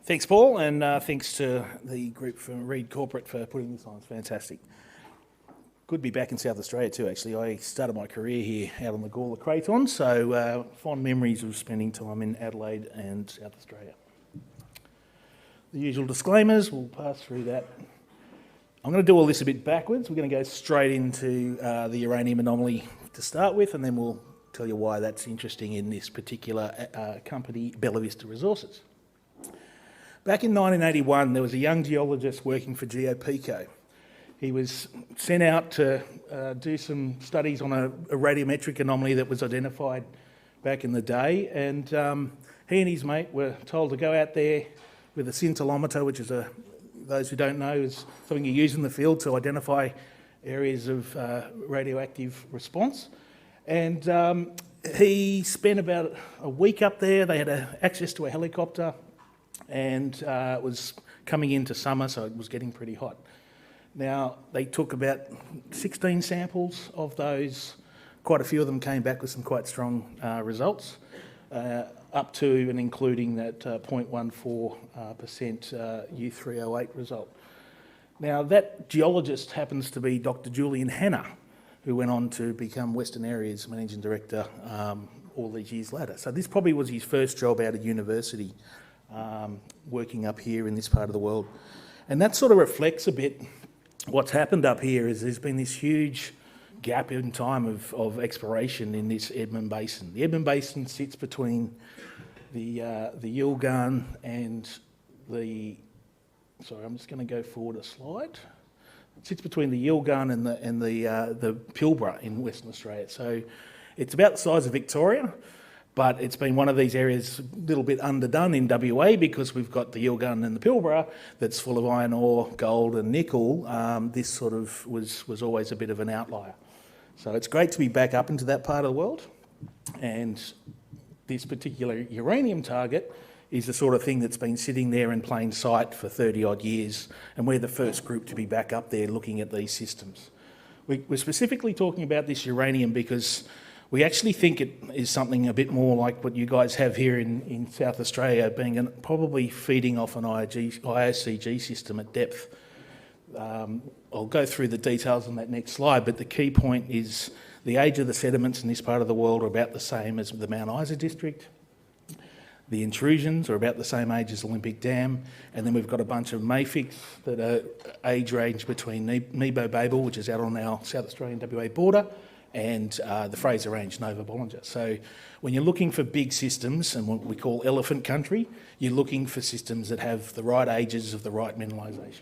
Thanks, Paul, and thanks to the group from Reed Corporate for putting this on. It's fantastic. Good to be back in South Australia too, actually. I started my career here out on the Gawler Craton, so fond memories of spending time in Adelaide and South Australia. The usual disclaimers, we'll pass through that. I'm going to do all this a bit backwards. We're going to go straight into the uranium anomaly to start with, and then we'll tell you why that's interesting in this particular company, Bellavista Resources. Back in 1981, there was a young geologist working for GeoPico. He was sent out to do some studies on a radiometric anomaly that was identified back in the day, and he and his mate were told to go out there with a scintillometer, which is those who don't know, is something you use in the field to identify areas of radioactive response. And he spent about a week up there. They had access to a helicopter, and it was coming into summer, so it was getting pretty hot. Now, they took about 16 samples of those. Quite a few of them came back with some quite strong results, up to and including that 0.14% U3O8 result. Now, that geologist happens to be Dr. Julian Hanna, who went on to become Western Area's Managing Director all these years later. So this probably was his first job out of university, working up here in this part of the world. And that sort of reflects a bit what's happened up here. Is there's been this huge gap in time of exploration in this Edmund Basin. The Edmund Basin sits between the Yilgarn and the... Sorry, I'm just going to go forward a slide. It sits between the Yilgarn and the Pilbara in Western Australia. So it's about the size of Victoria, but it's been one of these areas a little bit underdone in WA because we've got the Yilgarn and the Pilbara that's full of iron ore, gold and nickel. This sort of was always a bit of an outlier. So it's great to be back up into that part of the world. And this particular uranium target is the sort of thing that's been sitting there in plain sight for 30 odd years, and we're the first group to be back up there looking at these systems. We're specifically talking about this uranium because we actually think it is something a bit more like what you guys have here in South Australia, being probably feeding off an IOCG system at depth. I'll go through the details on that next slide, but the key point is the age of the sediments in this part of the world are about the same as the Mount Isa district. The intrusions are about the same age as Olympic Dam, and then we've got a bunch of mafics that are age range between Nebo Babel, which is out on our South Australian WA border, and the Fraser Range, Nova Bollinger. So when you're looking for big systems and what we call elephant country, you're looking for systems that have the right ages of the right mineralisation.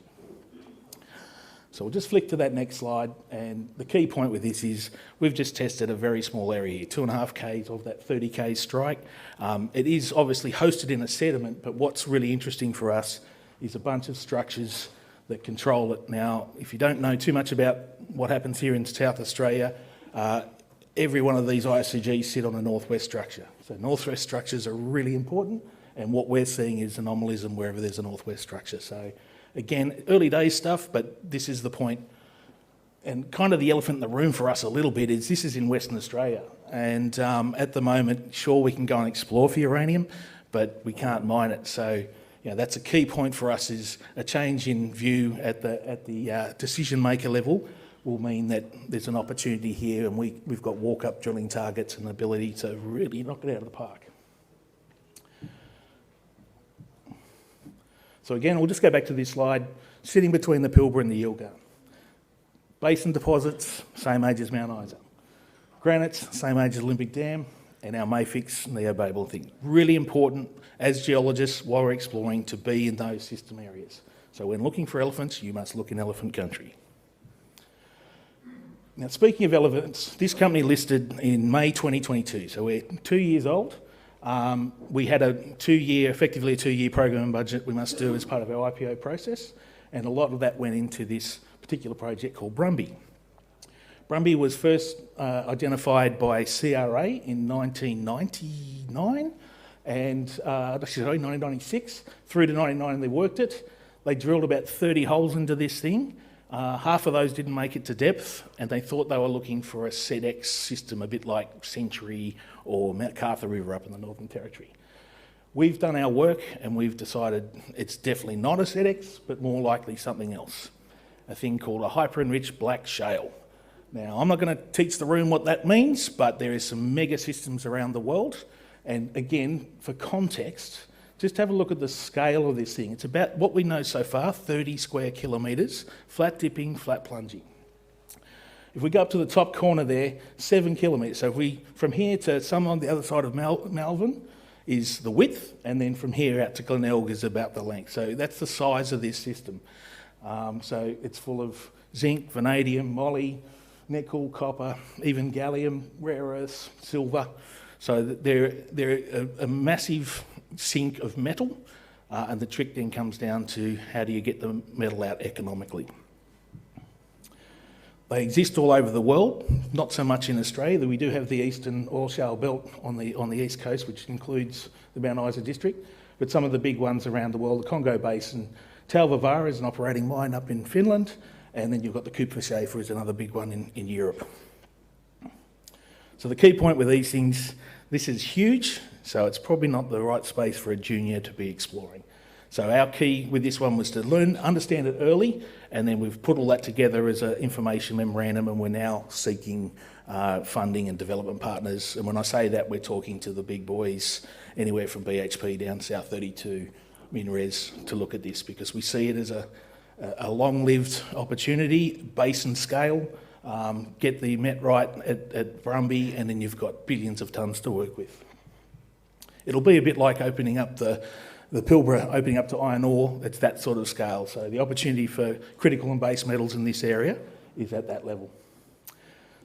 So we'll just flick to that next slide, and the key point with this is we've just tested a very small area here, 2.5 k's of that 30 k strike. It is obviously hosted in a sediment, but what's really interesting for us is a bunch of structures that control it. Now, if you don't know too much about what happens here in South Australia, every one of these IOCGs sit on a northwest structure. So northwest structures are really important, and what we're seeing is anomalism wherever there's a northwest structure. So again, early days stuff, but this is the point. And kind of the elephant in the room for us a little bit is this is in Western Australia. And at the moment, sure, we can go and explore for uranium, but we can't mine it. So that's a key point for us, is a change in view at the decision maker level will mean that there's an opportunity here, and we've got walk-up drilling targets and the ability to really knock it out of the park. So again, we'll just go back to this slide, sitting between the Pilbara and the Yilgarn. Basin deposits, same age as Mount Isa. Granites, same age as Olympic Dam, and our mafics, Nebo Babel thing. Really important as geologists while we're exploring to be in those system areas. So when looking for elephants, you must look in elephant country. Now, speaking of elephants, this company listed in May 2022, so we're 2 years old. We had effectively a two-year program and budget we must do as part of our IPO process, and a lot of that went into this particular project called Brumby. Brumby was first identified by CRA in 1999, and 1996 through to 1999 they worked it. They drilled about 30 holes into this thing. Half of those didn't make it to depth, and they thought they were looking for a SEDEX system, a bit like Century or Mount Cartha River up in the Northern Territory. We've done our work and we've decided it's definitely not a SEDEX, but more likely something else, a thing called a hyper-enriched black shale. Now, I'm not going to teach the room what that means, but there is some mega systems around the world. And again, for context, just have a look at the scale of this thing. It's about what we know so far, 30 square kilometres, flat dipping, flat plunging. If we go up to the top corner there, 7 kilometres. So if we, from here to some on the other side of Malvern is the width, and then from here out to Glenelg is about the length. So that's the size of this system. So it's full of zinc, vanadium, moly, nickel, copper, even gallium, rare earths, silver. So they're a massive sink of metal, and the trick then comes down to how do you get the metal out economically. They exist all over the world, not so much in Australia. We do have the Eastern Oil Shale Belt on the east coast, which includes the Mount Isa district, but some of the big ones around the world, the Congo Basin. Talvivaara is an operating mine up in Finland, and then you've got the Kupferschiefer is another big one in Europe. So the key point with these things, this is huge, so it's probably not the right space for a junior to be exploring. So our key with this one was to understand it early, and then we've put all that together as an information memorandum, and we're now seeking funding and development partners. And when I say that, we're talking to the big boys, anywhere from BHP down South 32, MinRes, to look at this, because we see it as a long-lived opportunity, basin scale, get the met right at Brumby, and then you've got billions of tonnes to work with. It'll be a bit like opening up the Pilbara, opening up to iron ore. It's that sort of scale. So the opportunity for critical and base metals in this area is at that level.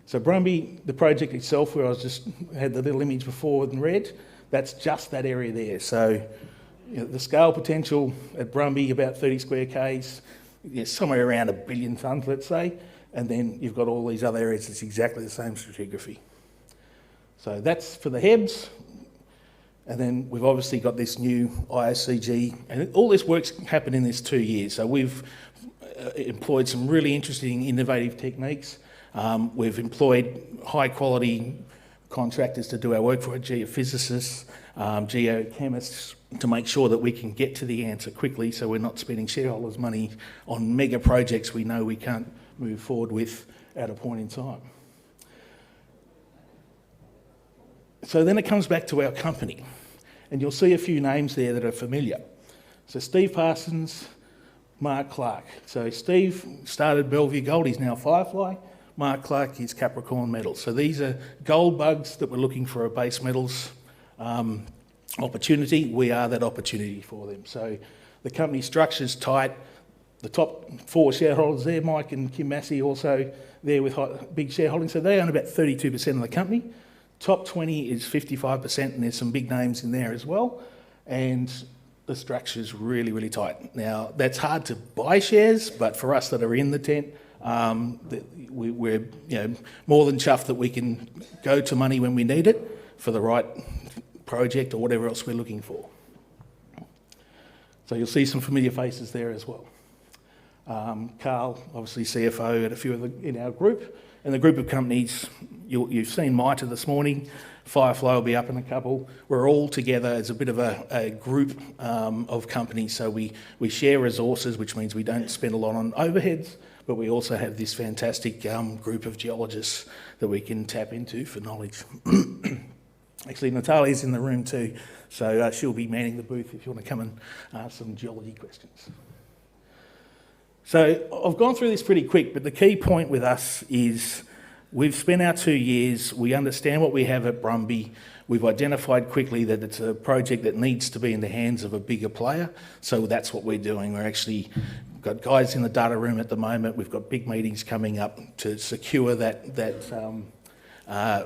So Brumby, the project itself, where I had the little image before in red, that's just that area there. So the scale potential at Brumby, about 30 square k's, somewhere around 1 billion tonnes, let's say, and then you've got all these other areas that's exactly the same stratigraphy. So that's for the Hebs. And then we've obviously got this new IOCG, and all this work's happened in this 2 years. So we've employed some really interesting, innovative techniques. We've employed high-quality contractors to do our work for it, geophysicists, geochemists, to make sure that we can get to the answer quickly, so we're not spending shareholders' money on mega projects we know we can't move forward with at a point in time. So then it comes back to our company, and you'll see a few names there that are familiar. So Steve Parsons, Mark Clark. So Steve started Bellevue Gold, he's now Firefly. Mark Clark is Capricorn Metals. So these are gold bugs that were looking for a base metals opportunity. We are that opportunity for them. So the company structure's tight. The top 4 shareholders there, Mike and Kim Massey, also there with big shareholding. So they own about 32% of the company. Top 20 is 55%, and there's some big names in there as well. And the structure's really, really tight. Now, that's hard to buy shares, but for us that are in the tent, we're more than chuffed that we can go to money when we need it for the right project or whatever else we're looking for. So you'll see some familiar faces there as well. Carl, obviously CFO at a few in our group, and the group of companies, you've seen MITA this morning, Firefly will be up in a couple. We're all together as a bit of a group of companies, so we share resources, which means we don't spend a lot on overheads, but we also have this fantastic group of geologists that we can tap into for knowledge. Actually, Natalia's in the room too, so she'll be manning the booth if you want to come and ask some geology questions. So I've gone through this pretty quick, but the key point with us is we've spent our 2 years, we understand what we have at Brumby, we've identified quickly that it's a project that needs to be in the hands of a bigger player, so that's what we're doing. We're actually got guys in the data room at the moment, we've got big meetings coming up to secure that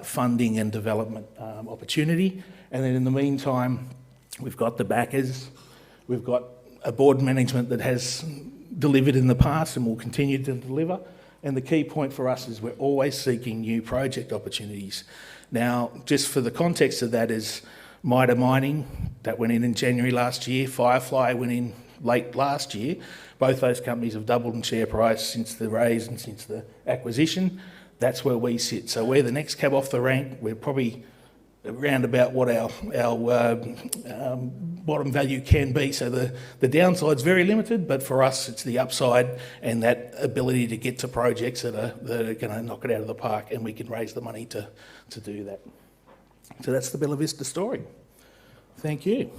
funding and development opportunity, and then in the meantime, we've got the backers, we've got a board management that has delivered in the past and will continue to deliver. And the key point for us is we're always seeking new project opportunities. Now, just for the context of that is MITA Mining, that went in January last year, Firefly went in late last year. Both those companies have doubled in share price since the raise and since the acquisition. That's where we sit. So we're the next cab off the rank. We're probably around about what our bottom value can be. So the downside's very limited, but for us it's the upside and that ability to get to projects that are going to knock it out of the park, and we can raise the money to do that. So that's the Bellavista story. Thank you.